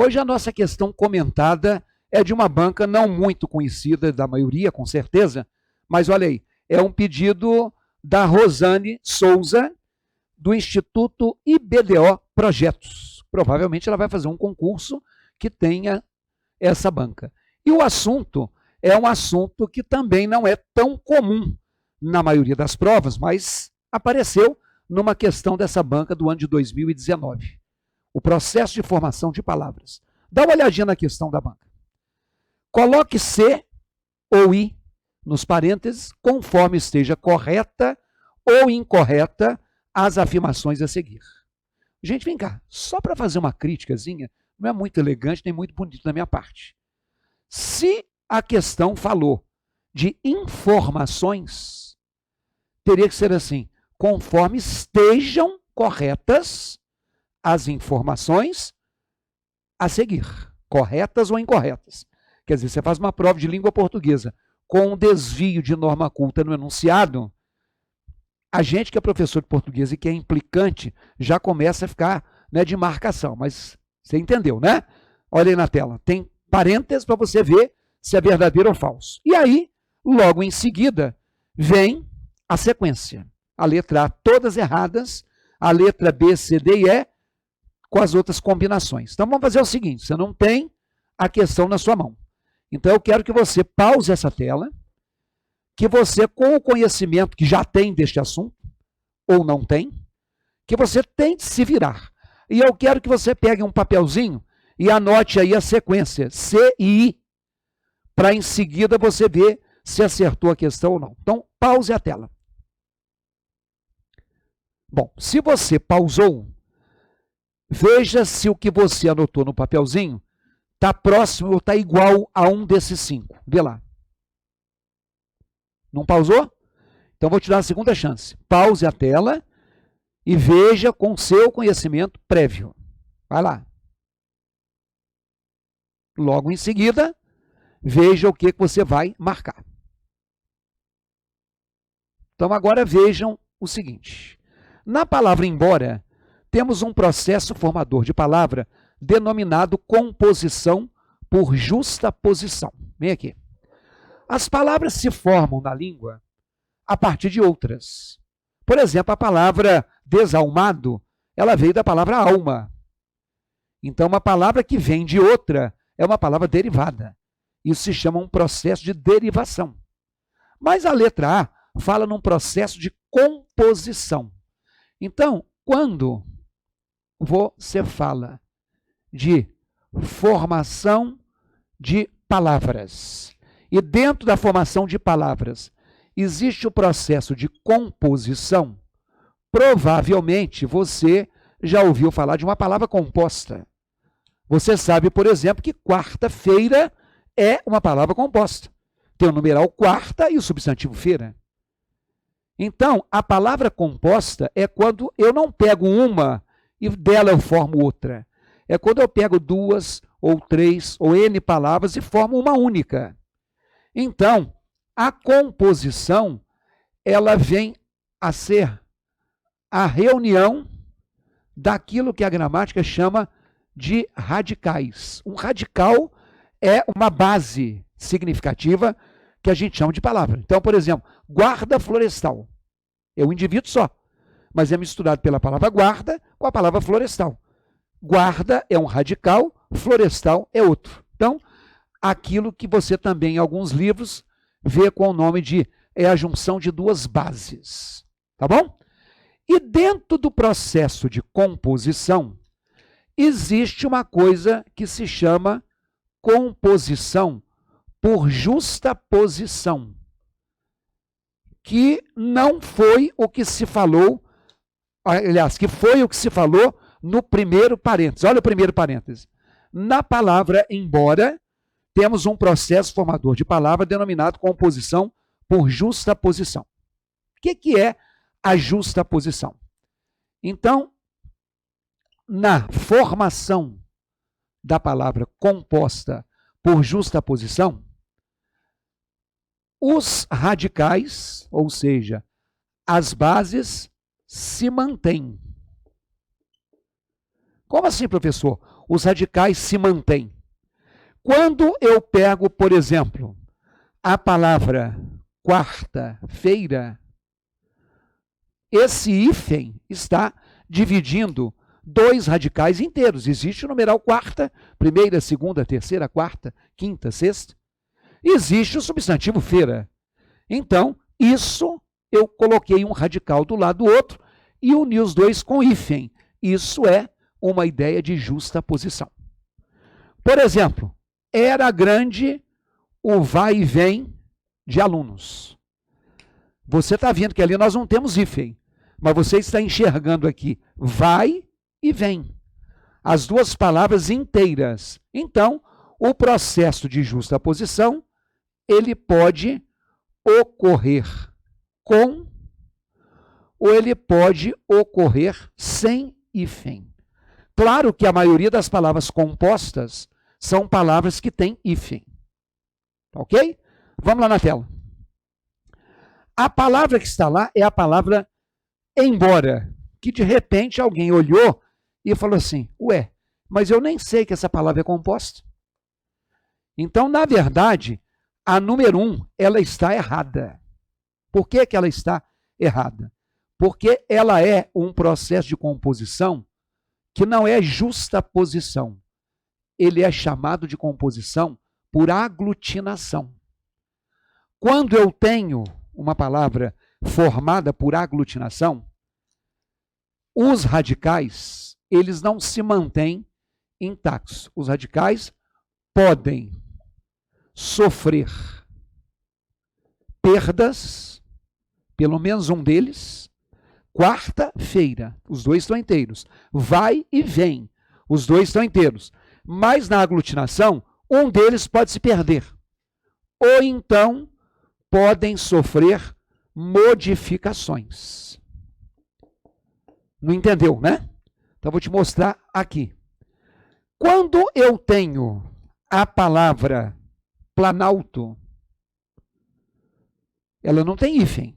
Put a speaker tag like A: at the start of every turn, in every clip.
A: Hoje a nossa questão comentada é de uma banca não muito conhecida da maioria, com certeza, mas olha aí, é um pedido da Rosane Souza, do Instituto IBDO Projetos. Provavelmente ela vai fazer um concurso que tenha essa banca. E o assunto é um assunto que também não é tão comum na maioria das provas, mas apareceu numa questão dessa banca do ano de 2019. O processo de formação de palavras. Dá uma olhadinha na questão da banca. Coloque C ou I nos parênteses, conforme esteja correta ou incorreta as afirmações a seguir. Gente, vem cá, só para fazer uma criticazinha, não é muito elegante nem muito bonito da minha parte. Se a questão falou de informações, teria que ser assim, conforme estejam corretas as informações a seguir, corretas ou incorretas. Quer dizer, você faz uma prova de língua portuguesa com um desvio de norma culta no enunciado, a gente que é professor de português e que é implicante já começa a ficar, né, de marcação, mas você entendeu, né? Olha aí na tela, tem parênteses para você ver se é verdadeiro ou falso. E aí, logo em seguida, vem a sequência. A letra A todas erradas, a letra B, C, D e E com as outras combinações. Então vamos fazer o seguinte, você não tem a questão na sua mão. Então eu quero que você pause essa tela, que você, com o conhecimento que já tem deste assunto, ou não tem, que você tente se virar. E eu quero que você pegue um papelzinho e anote aí a sequência, C e I, para em seguida você ver se acertou a questão ou não. Então, pause a tela. Bom, se você pausou, veja se o que você anotou no papelzinho está próximo ou está igual a um desses 5. Vê lá. Não pausou? Então, vou te dar a segunda chance. Pause a tela e veja com seu conhecimento prévio. Vai lá. Logo em seguida, veja o que você vai marcar. Então, agora vejam o seguinte. Na palavra embora, temos um processo formador de palavra denominado composição por justaposição. Vem aqui. As palavras se formam na língua a partir de outras. Por exemplo, a palavra desalmado, ela veio da palavra alma. Então, uma palavra que vem de outra é uma palavra derivada. Isso se chama um processo de derivação. Mas a letra A fala num processo de composição. Então, quando você fala de formação de palavras, e dentro da formação de palavras existe o processo de composição, provavelmente você já ouviu falar de uma palavra composta. Você sabe, por exemplo, que quarta-feira é uma palavra composta. Tem o numeral quarta e o substantivo feira. Então, a palavra composta é quando eu não pego uma e dela eu formo outra. É quando eu pego 2 ou 3 ou N palavras e formo uma única. Então, a composição, ela vem a ser a reunião daquilo que a gramática chama de radicais. Um radical é uma base significativa que a gente chama de palavra. Então, por exemplo, guarda florestal. É um indivíduo só, mas é misturado pela palavra guarda com a palavra florestal. Guarda é um radical, florestal é outro. Então, aquilo que você também, em alguns livros, vê com o nome de a junção de duas bases. Tá bom? E dentro do processo de composição, existe uma coisa que se chama composição por justaposição, que não foi o que se falou, aliás, que foi o que se falou no primeiro parêntese. Olha o primeiro parêntese. Na palavra embora, temos um processo formador de palavra denominado composição por justaposição. O que é a justaposição? Então, na formação da palavra composta por justaposição, os radicais, ou seja, as bases, se mantêm. Como assim, professor? Os radicais se mantêm. Quando eu pego, por exemplo, a palavra quarta-feira, esse hífen está dividindo dois radicais inteiros. Existe o numeral quarta, primeira, segunda, terceira, quarta, quinta, sexta. Existe o substantivo feira. Então, isso eu coloquei um radical do lado do outro e uni os dois com hífen. Isso é uma ideia de justaposição. Por exemplo, era grande o vai e vem de alunos. Você está vendo que ali nós não temos hífen, mas você está enxergando aqui vai e vem. As duas palavras inteiras. Então, o processo de justaposição, ele pode ocorrer com ou ele pode ocorrer sem hífen. Claro que a maioria das palavras compostas são palavras que têm hífen. Ok? Vamos lá na tela. A palavra que está lá é a palavra embora, que de repente alguém olhou e falou assim, ué, mas eu nem sei que essa palavra é composta. Então, na verdade, a número 1, ela está errada. Por que ela está errada? Porque ela é um processo de composição que não é justaposição. Ele é chamado de composição por aglutinação. Quando eu tenho uma palavra formada por aglutinação, os radicais, eles não se mantêm intactos. Os radicais podem sofrer perdas, pelo menos um deles. Quarta-feira, os dois estão inteiros. Vai e vem, os dois estão inteiros. Mas na aglutinação, um deles pode se perder. Ou então, podem sofrer modificações. Não entendeu, né? Então, vou te mostrar aqui. Quando eu tenho a palavra planalto, ela não tem hífen.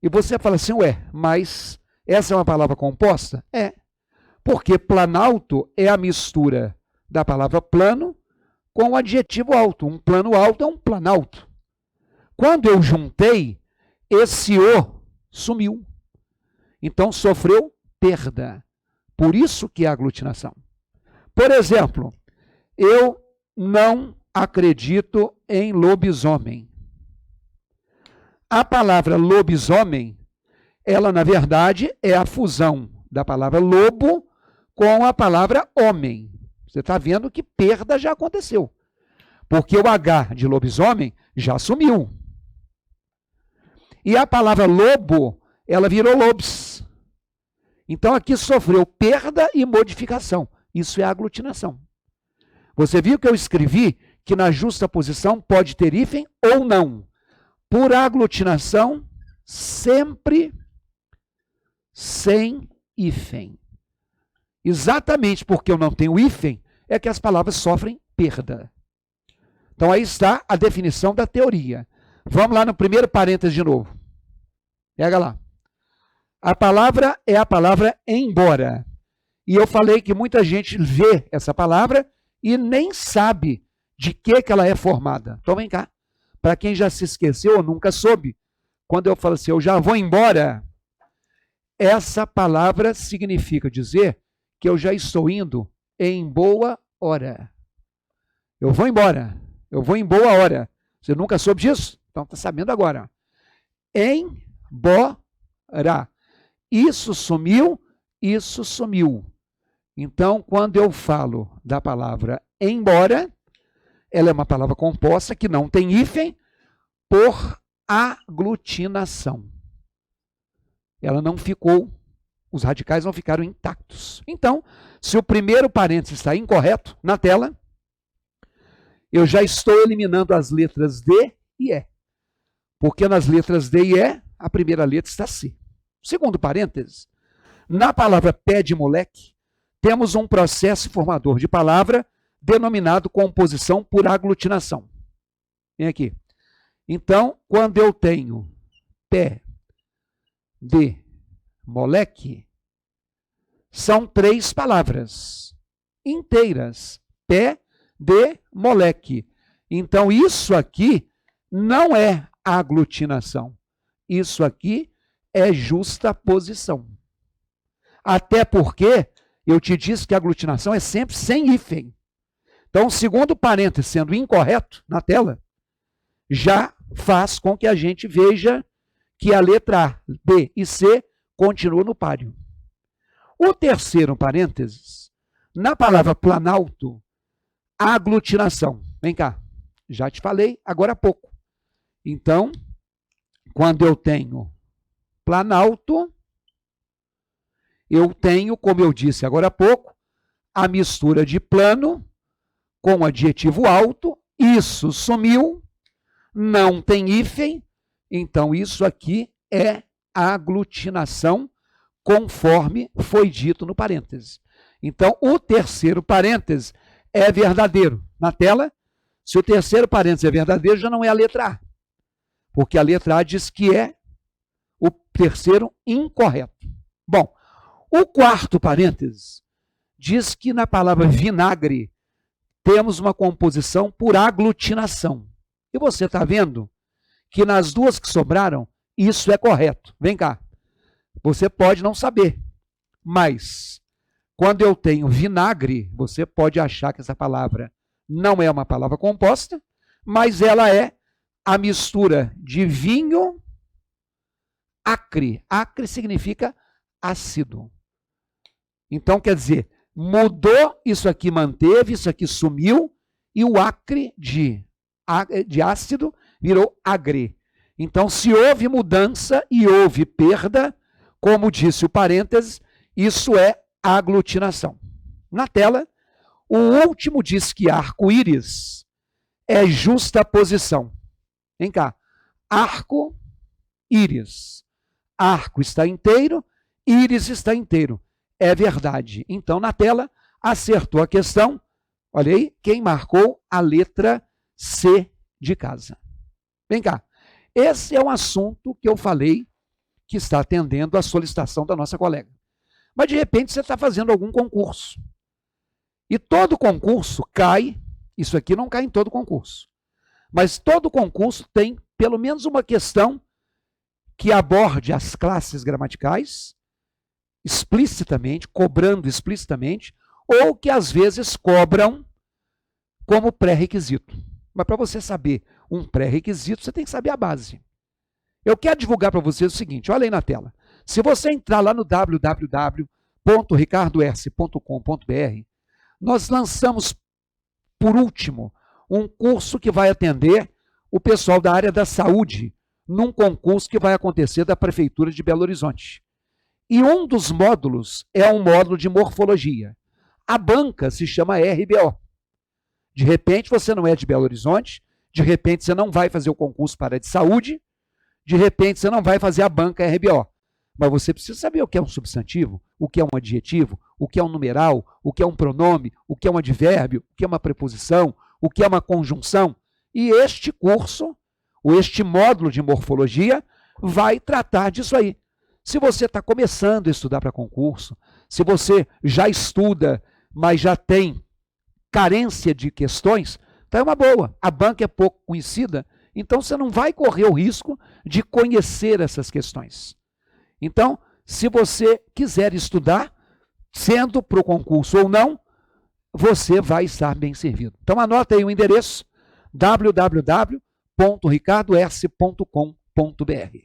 A: E você fala assim, ué, mas essa é uma palavra composta? É, porque planalto é a mistura da palavra plano com o adjetivo alto. Um plano alto é um planalto. Quando eu juntei, esse o sumiu. Então sofreu perda. Por isso que é aglutinação. Por exemplo, eu não acredito em lobisomem. A palavra lobisomem, ela na verdade é a fusão da palavra lobo com a palavra homem. Você está vendo que perda já aconteceu. Porque o H de lobisomem já sumiu. E a palavra lobo, ela virou lobis. Então aqui sofreu perda e modificação. Isso é aglutinação. Você viu que eu escrevi que na justaposição pode ter hífen ou não. Por aglutinação, sempre sem hífen. Exatamente porque eu não tenho hífen, é que as palavras sofrem perda. Então aí está a definição da teoria. Vamos lá no primeiro parênteses de novo. Pega lá. A palavra é a palavra embora. E eu falei que muita gente vê essa palavra e nem sabe de que ela é formada. Então vem cá. Para quem já se esqueceu ou nunca soube, quando eu falo assim, eu já vou embora, essa palavra significa dizer que eu já estou indo em boa hora. Eu vou embora. Eu vou em boa hora. Você nunca soube disso? Então está sabendo agora. Embora. Isso sumiu, isso sumiu. Então, quando eu falo da palavra embora, ela é uma palavra composta que não tem hífen por aglutinação. Ela não ficou, os radicais não ficaram intactos. Então, se o primeiro parênteses está incorreto na tela, eu já estou eliminando as letras D e E. Porque nas letras D e E, a primeira letra está C. Segundo parênteses, na palavra pé de moleque, temos um processo formador de palavra denominado composição por aglutinação. Vem aqui. Então, quando eu tenho pé de moleque, são 3 palavras inteiras. Pé de moleque. Então, isso aqui não é aglutinação. Isso aqui é justaposição. Até porque eu te disse que a aglutinação é sempre sem hífen. Então, o segundo parêntese sendo incorreto na tela, já faz com que a gente veja que a letra A, B e C continuam no páreo. O terceiro parênteses, na palavra planalto, aglutinação. Vem cá, já te falei agora há pouco. Então, quando eu tenho planalto, eu tenho, como eu disse agora há pouco, a mistura de plano com adjetivo alto, isso sumiu, não tem hífen, então isso aqui é aglutinação, conforme foi dito no parêntese. Então, o terceiro parêntese é verdadeiro. Na tela, se o terceiro parêntese é verdadeiro, já não é a letra A, porque a letra A diz que é o terceiro incorreto. Bom, o quarto parêntese diz que na palavra vinagre temos uma composição por aglutinação. E você está vendo que nas duas que sobraram, isso é correto. Vem cá. Você pode não saber, mas quando eu tenho vinagre, você pode achar que essa palavra não é uma palavra composta, mas ela é a mistura de vinho, acre. Acre significa ácido. Então, quer dizer, mudou, isso aqui manteve, isso aqui sumiu, e o acre de ácido virou agre. Então, se houve mudança e houve perda, como disse o parênteses, isso é aglutinação. Na tela, o último diz que arco-íris é justaposição. Vem cá. Arco, íris. Arco está inteiro, íris está inteiro. É verdade. Então, na tela, acertou a questão. Olha aí, quem marcou a letra C de casa. Vem cá. Esse é um assunto que eu falei que está atendendo à solicitação da nossa colega. Mas, de repente, você está fazendo algum concurso. E todo concurso cai, isso aqui não cai em todo concurso, mas todo concurso tem pelo menos uma questão que aborde as classes gramaticais explicitamente, cobrando explicitamente, ou que às vezes cobram como pré-requisito. Mas para você saber um pré-requisito, você tem que saber a base. Eu quero divulgar para vocês o seguinte, olha aí na tela. Se você entrar lá no www.ricardoerce.com.br, nós lançamos, por último, um curso que vai atender o pessoal da área da saúde num concurso que vai acontecer da Prefeitura de Belo Horizonte. E um dos módulos é um módulo de morfologia. A banca se chama RBO. De repente você não é de Belo Horizonte, de repente você não vai fazer o concurso para a área de saúde, de repente você não vai fazer a banca RBO. Mas você precisa saber o que é um substantivo, o que é um adjetivo, o que é um numeral, o que é um pronome, o que é um advérbio, o que é uma preposição, o que é uma conjunção. E este curso, ou este módulo de morfologia, vai tratar disso aí. Se você está começando a estudar para concurso, se você já estuda, mas já tem carência de questões, então é uma boa. A banca é pouco conhecida, então você não vai correr o risco de conhecer essas questões. Então, se você quiser estudar, sendo para o concurso ou não, você vai estar bem servido. Então, anota aí o endereço www.ricardoerce.com.br.